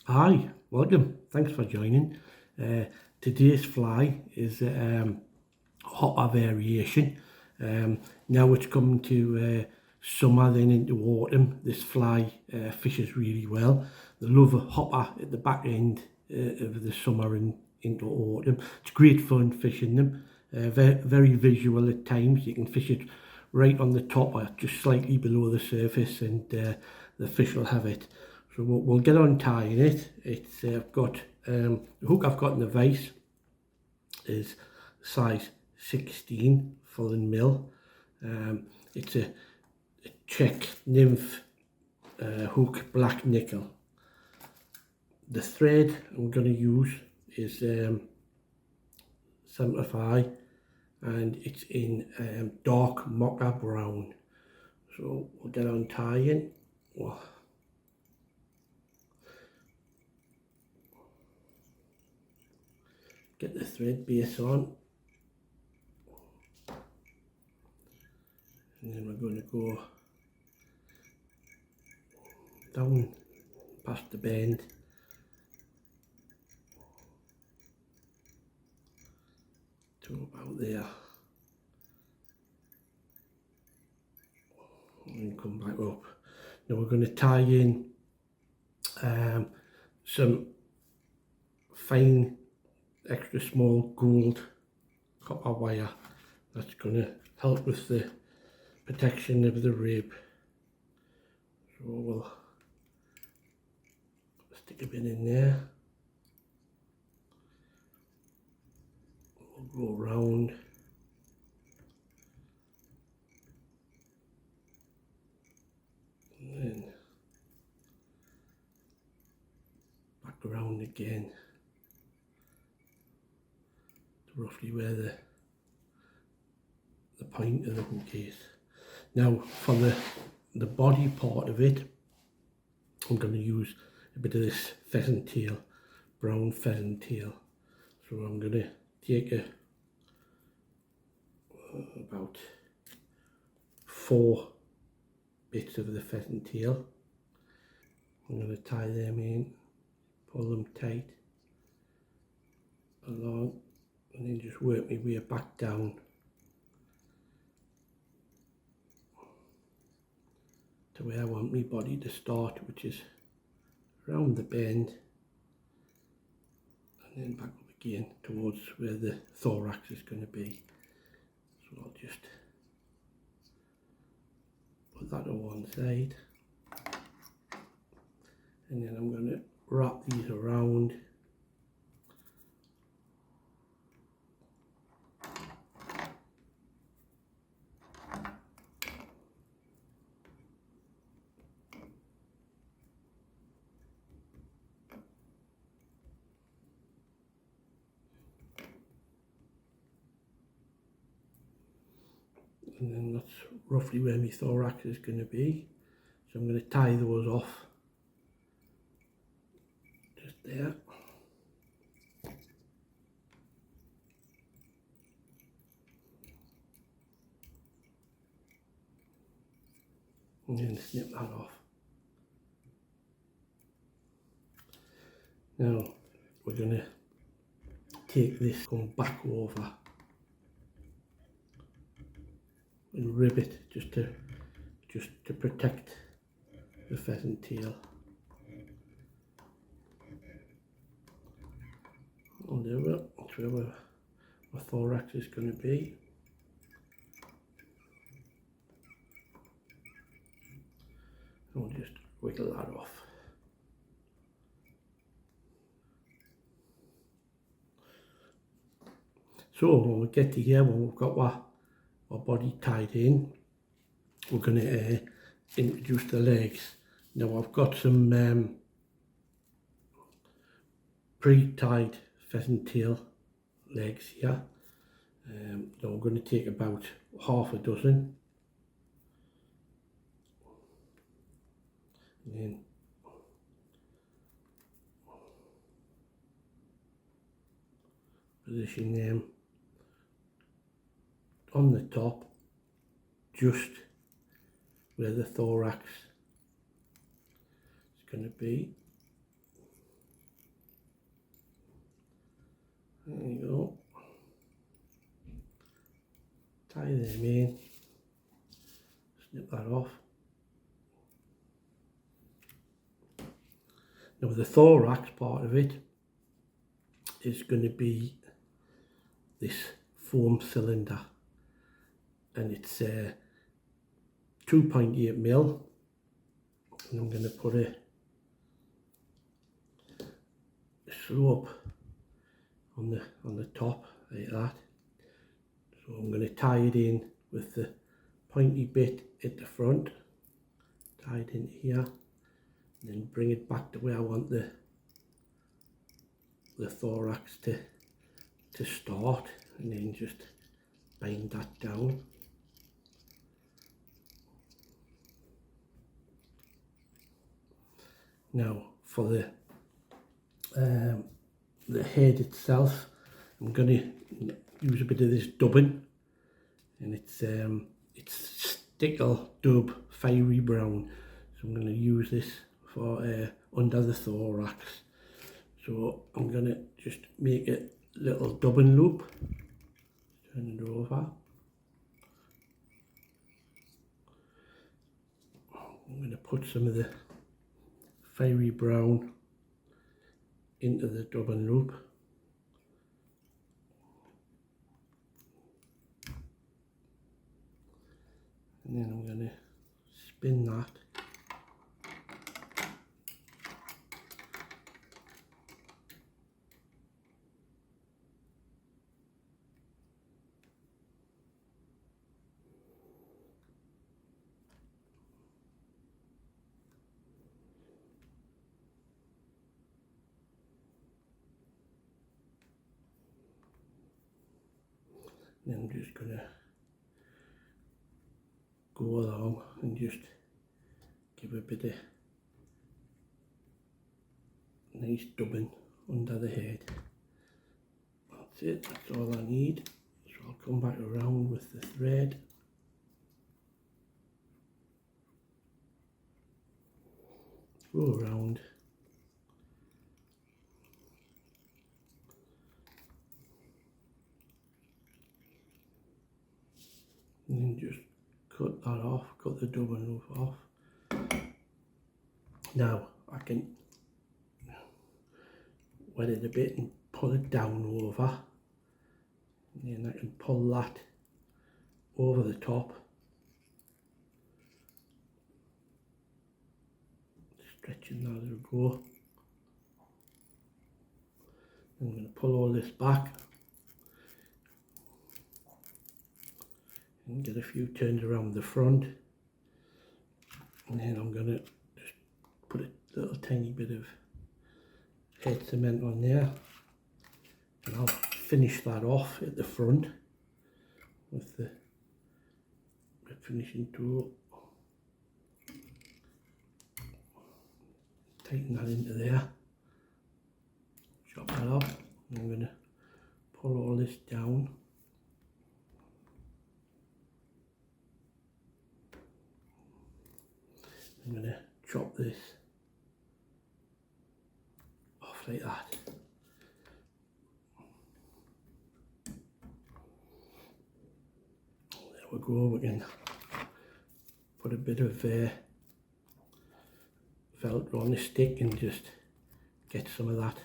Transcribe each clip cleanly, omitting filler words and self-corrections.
Hi, welcome. Thanks for joining. Uh, Today's fly is hopper variation. Now it's coming to summer, then into autumn. This fly fishes really well. They love a hopper at the back end of the summer and into autumn. It's great fun fishing them. Very visual at times. You can fish it right on the top or just slightly below the surface, and the fish will have it. So we'll get on tying it. It's got the hook I've got in the vise is size 16 full and mill. It's a Czech nymph hook, black nickel. The thread I'm going to use is 75, and it's in dark mocha brown. So we'll get on tying. Well, get the thread base on, and then we're going to go down past the bend to about there, and come back up. Now we're going to tie in some fine extra small gold copper wire. That's going to help with the protection of the rib. So we'll stick a bit in there. We'll go round. And then back around again to roughly where the point of the hook is. Now for the body part of it, I'm going to use a bit of this pheasant tail, brown pheasant tail. So I'm going to take about 4 bits of the pheasant tail. I'm going to tie them in, pull them tight along, and then just work my way back down to where I want my body to start, which is around the bend, and then back up again towards where the thorax is going to be. So I'll just put that on one side, and then I'm going to wrap these around. And then that's roughly where my thorax is going to be. So I'm going to tie those off just there. And then snip that off. Now we're going to take this, going back over and rib it just to protect the pheasant tail. And there that's where my thorax is going to be. And we'll just wiggle that off. So when we get to here, when we've got our body tied in, we're going to introduce the legs. Now I've got some pre-tied pheasant tail legs here. Now I'm going to take about half a dozen, and then position them on the top, just where the thorax is going to be. There you go. Tie them in, snip that off. Now the thorax part of it is going to be this foam cylinder, and it's 2.8 mil, and I'm going to put a slope on the top like that. So I'm going to tie it in with the pointy bit at the front, tie it in here, and then bring it back to where I want the thorax to start, and then just bind that down. Now for the head itself, I'm going to use a bit of this dubbing, and it's stickle dub fiery brown, so I'm going to use this for under the thorax. So I'm going to just make a little dubbing loop, turn it over. I'm going to put some of the fiery brown into the dubbing loop. And then I'm going to spin that. And I'm just going to go along and just give a bit of nice dubbing under the head. That's it, that's all I need. So I'll come back around with the thread. Go around. And then just cut that off, cut the dubbing loop off. Now I can wet it a bit and pull it down over, and then I can pull that over the top, stretching that as I go. I'm going to pull all this back and get a few turns around the front, and then I'm going to just put a little tiny bit of head cement on there, and I'll finish that off at the front with the finishing tool. Tighten that into there, chop that off, and I'm going to pull all this down. I'm going to chop this off like that. There we go, we can put a bit of Velcro on the stick and just get some of that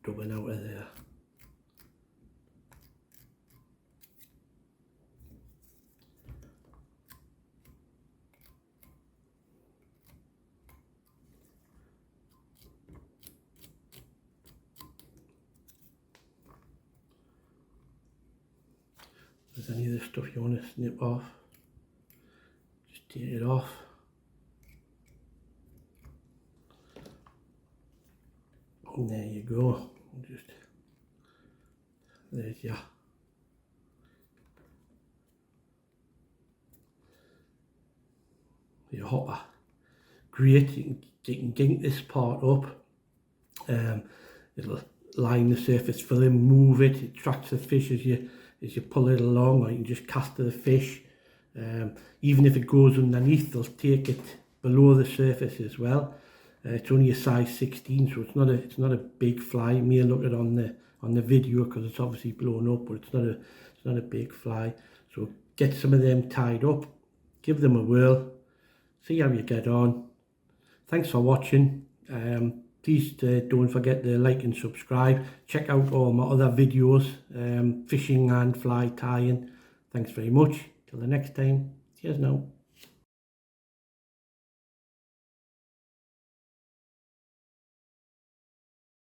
dubbing out of there. If there's any of the stuff you want to snip off, just take it off. And there you go. Just there's your hopper. Great, you can gink this part up. It'll line the surface filling, move it, it tracks the fish as you pull it along, or you can just cast to the fish. Even if it goes underneath, they'll take it below the surface as well. It's only a size 16, so it's not a big fly. You may look at it on the video because it's obviously blown up, but it's not a big fly. So get some of them tied up, give them a whirl, see how you get on. Thanks for watching. Please don't forget to like and subscribe. Check out all my other videos, fishing and fly tying. Thanks very much. Till the next time. Cheers now.